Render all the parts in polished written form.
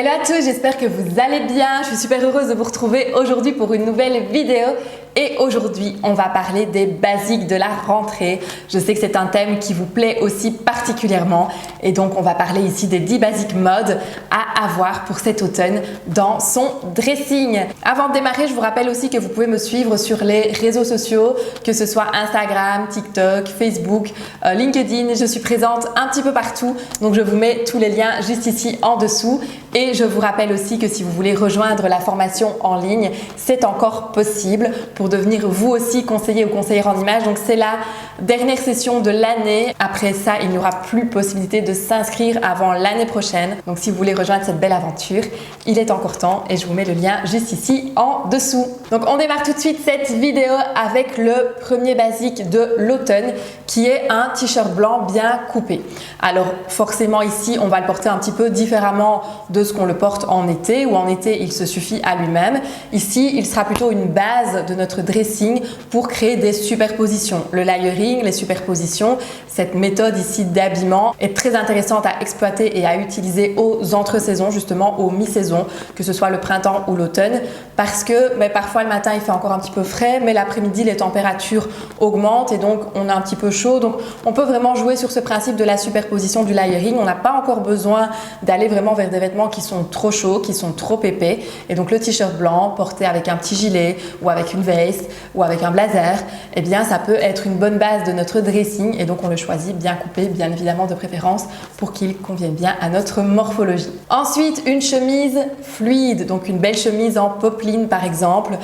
Hello à tous, j'espère que vous allez bien. Je suis super heureuse de vous retrouver aujourd'hui pour une nouvelle vidéo. Et aujourd'hui, on va parler des basiques de la rentrée. Je sais que c'est un thème qui vous plaît aussi particulièrement. Et donc, on va parler ici des 10 basiques mode à avoir pour cet automne dans son dressing. Avant de démarrer, je vous rappelle aussi que vous pouvez me suivre sur les réseaux sociaux, que ce soit Instagram, TikTok, Facebook, LinkedIn. Je suis présente un petit peu partout. Donc, je vous mets tous les liens juste ici en dessous. Et je vous rappelle aussi que si vous voulez rejoindre la formation en ligne, c'est encore possible pour devenir vous aussi conseiller ou conseillère en image. Donc c'est la dernière session de l'année. Après ça, il n'y aura plus possibilité de s'inscrire avant l'année prochaine. Donc si vous voulez rejoindre cette belle aventure, il est encore temps et je vous mets le lien juste ici en dessous. Donc on démarre tout de suite cette vidéo avec le premier basique de l'automne qui est un t-shirt blanc bien coupé. Alors forcément ici, on va le porter un petit peu différemment de ce qu'on le porte en été, où en été il se suffit à lui-même. Ici, il sera plutôt une base de notre dressing pour créer des superpositions. Le layering, les superpositions, cette méthode ici d'habillement est très intéressante à exploiter et à utiliser aux entre-saisons, justement aux mi-saisons, que ce soit le printemps ou l'automne, parce que parfois le matin il fait encore un petit peu frais, mais l'après-midi les températures augmentent et donc on a un petit peu chaud. Donc on peut vraiment jouer sur ce principe de la superposition du layering. On n'a pas encore besoin d'aller vraiment vers des vêtements qui sont trop chauds, qui sont trop épais. Et donc le t-shirt blanc porté avec un petit gilet ou avec une veste ou avec un blazer, eh bien ça peut être une bonne base de notre dressing et donc on le choisit bien coupé, bien évidemment de préférence pour qu'il convienne bien à notre morphologie. Ensuite, une chemise fluide, donc une belle chemise en popeline par exemple,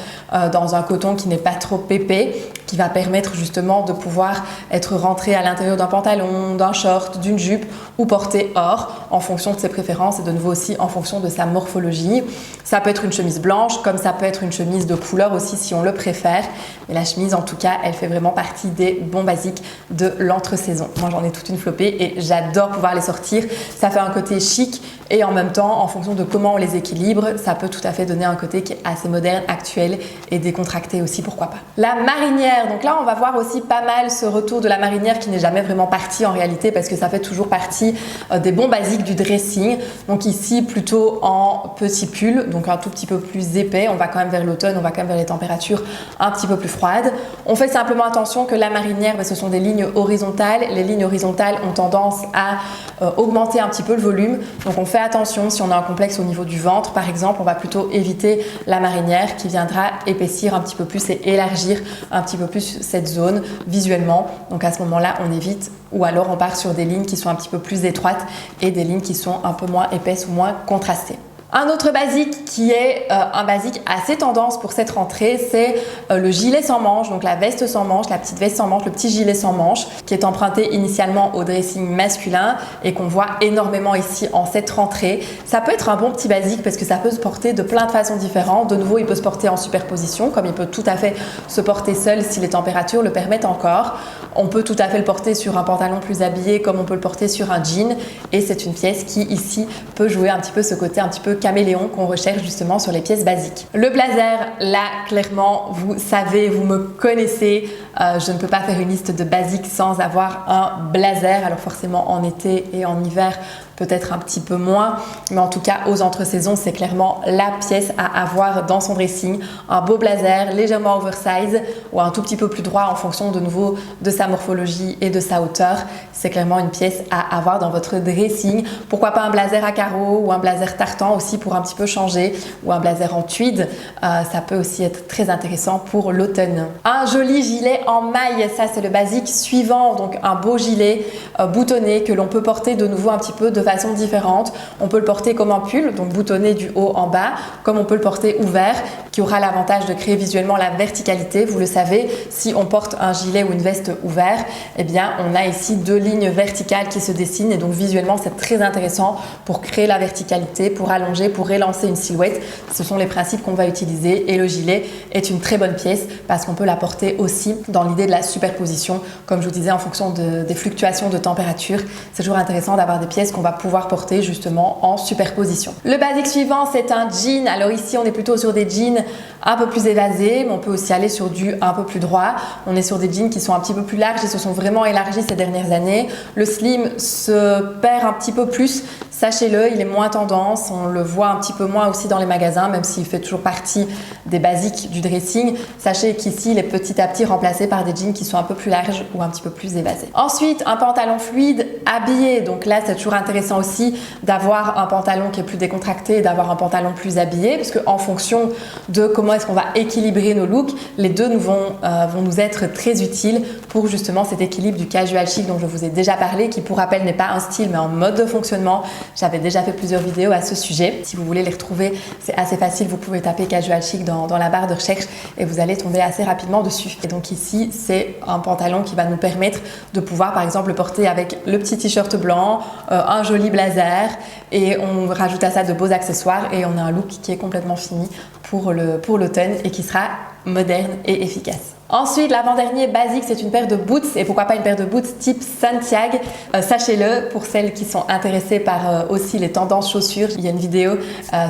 dans un coton qui n'est pas trop épais, qui va permettre justement de pouvoir être rentré à l'intérieur d'un pantalon, d'un short, d'une jupe ou porté hors en fonction de ses préférences et de nouveau aussi en fonction de sa morphologie. Ça peut être une chemise blanche comme ça peut être une chemise de couleur aussi si on le préfère. Mais la chemise en tout cas, elle fait vraiment partie des bons basiques de l'entre-saison. Moi j'en ai toute une flopée et j'adore pouvoir les sortir. Ça fait un côté chic et en même temps, en fonction de comment on les équilibre, ça peut tout à fait donner un côté qui est assez moderne, actuel et décontracté aussi, pourquoi pas. La marinière, donc là on va voir aussi pas mal ce retour de la marinière qui n'est jamais vraiment parti en réalité parce que ça fait toujours partie des bons basiques du dressing. Donc ici plutôt en petit pull, donc un tout petit peu plus épais. On va quand même vers l'automne, on va quand même vers les températures un petit peu plus froides. On fait simplement attention que la marinière, ce sont des lignes horizontales. Les lignes horizontales ont tendance à augmenter un petit peu le volume. Donc on fait attention si on a un complexe au niveau du ventre par exemple, on va plutôt éviter la marinière qui viendra épaissir un petit peu plus et élargir un petit peu plus cette zone visuellement. Donc à ce moment-là, on évite ou alors on part sur des lignes qui sont un petit peu plus étroites et des lignes qui sont un peu moins épaisses ou moins contrastées. Un autre basique qui est un basique assez tendance pour cette rentrée, c'est le gilet sans manches, donc la veste sans manches, la petite veste sans manches, le petit gilet sans manches qui est emprunté initialement au dressing masculin et qu'on voit énormément ici en cette rentrée. Ça peut être un bon petit basique parce que ça peut se porter de plein de façons différentes. De nouveau, il peut se porter en superposition comme il peut tout à fait se porter seul si les températures le permettent encore. On peut tout à fait le porter sur un pantalon plus habillé comme on peut le porter sur un jean et c'est une pièce qui ici peut jouer un petit peu ce côté un petit peu caméléon qu'on recherche justement sur les pièces basiques. Le blazer, là clairement vous savez, vous me connaissez, je ne peux pas faire une liste de basiques sans avoir un blazer. Alors forcément en été et en hiver peut-être un petit peu moins, mais en tout cas aux entre-saisons c'est clairement la pièce à avoir dans son dressing. Un beau blazer légèrement oversize ou un tout petit peu plus droit en fonction de nouveau de sa morphologie et de sa hauteur, c'est clairement une pièce à avoir dans votre dressing. Pourquoi pas un blazer à carreaux ou un blazer tartan aussi pour un petit peu changer, ou un blazer en tweed, ça peut aussi être très intéressant pour l'automne. Un joli gilet en maille, ça c'est le basique suivant, donc un beau gilet boutonné que l'on peut porter de nouveau un petit peu de façon différente. On peut le porter comme un pull, donc boutonné du haut en bas, comme on peut le porter ouvert, qui aura l'avantage de créer visuellement la verticalité. Vous le savez, si on porte un gilet ou une veste ouvert, eh bien on a ici deux lignes verticales qui se dessinent et donc visuellement c'est très intéressant pour créer la verticalité, pour allonger, pour élancer une silhouette. Ce sont les principes qu'on va utiliser et le gilet est une très bonne pièce parce qu'on peut la porter aussi dans l'idée de la superposition, comme je vous disais, en fonction des fluctuations de température. C'est toujours intéressant d'avoir des pièces qu'on va pouvoir porter justement en superposition. Le basique suivant, c'est un jean. Alors ici, on est plutôt sur des jeans un peu plus évasés, mais on peut aussi aller sur du un peu plus droit. On est sur des jeans qui sont un petit peu plus larges et se sont vraiment élargis ces dernières années. Le slim se perd un petit peu plus. Sachez-le, il est moins tendance, on le vois un petit peu moins aussi dans les magasins, même s'il fait toujours partie des basiques du dressing. Sachez qu'ici, il est petit à petit remplacé par des jeans qui sont un peu plus larges ou un petit peu plus évasés. Ensuite, un pantalon fluide habillé. Donc là, c'est toujours intéressant aussi d'avoir un pantalon qui est plus décontracté et d'avoir un pantalon plus habillé, parce qu'en fonction de comment est-ce qu'on va équilibrer nos looks, les deux vont nous être très utiles pour justement cet équilibre du casual chic dont je vous ai déjà parlé, qui pour rappel n'est pas un style mais un mode de fonctionnement. J'avais déjà fait plusieurs vidéos à ce sujet. Si vous voulez les retrouver, c'est assez facile, vous pouvez taper casual chic dans la barre de recherche et vous allez tomber assez rapidement dessus. Et donc ici, c'est un pantalon qui va nous permettre de pouvoir par exemple le porter avec le petit t-shirt blanc, un joli blazer, et on rajoute à ça de beaux accessoires et on a un look qui est complètement fini pour l'automne et qui sera moderne et efficace. Ensuite, l'avant-dernier basique, c'est une paire de boots, et pourquoi pas une paire de boots type Santiago. Sachez-le, pour celles qui sont intéressées par aussi les tendances chaussures, il y a une vidéo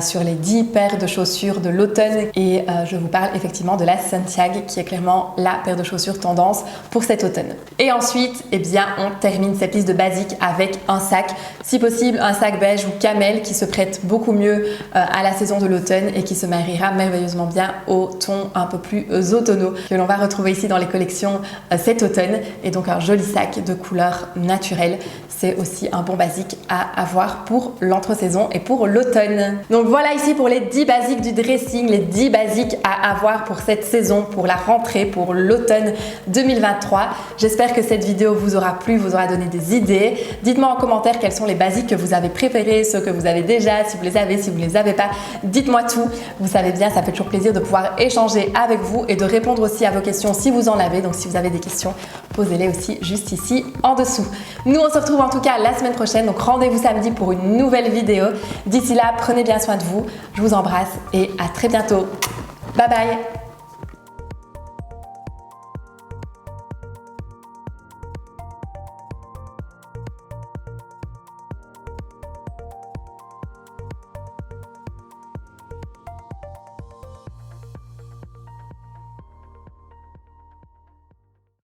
sur les 10 paires de chaussures de l'automne et je vous parle effectivement de la Santiago qui est clairement la paire de chaussures tendance pour cet automne. Et ensuite, eh bien, on termine cette liste de basiques avec un sac, si possible un sac beige ou camel qui se prête beaucoup mieux à la saison de l'automne et qui se mariera merveilleusement bien au ton un peu plus automnaux que l'on va retrouver ici dans les collections cet automne, et donc un joli sac de couleur naturelle. C'est aussi un bon basique à avoir pour l'entre-saison et pour l'automne. Donc voilà ici pour les 10 basiques du dressing, les 10 basiques à avoir pour cette saison, pour la rentrée, pour l'automne 2023. J'espère que cette vidéo vous aura plu, vous aura donné des idées. Dites-moi en commentaire quels sont les basiques que vous avez préférés, ceux que vous avez déjà, si vous les avez, si vous les avez pas. Dites-moi tout. Vous savez bien, ça fait toujours plaisir de pouvoir échanger avec vous et de répondre aussi à vos questions si vous en avez. Donc si vous avez des questions, posez-les aussi juste ici en dessous. Nous on se retrouve en tout cas la semaine prochaine, donc rendez-vous samedi pour une nouvelle vidéo. D'ici là, prenez bien soin de vous, je vous embrasse et à très bientôt. Bye bye.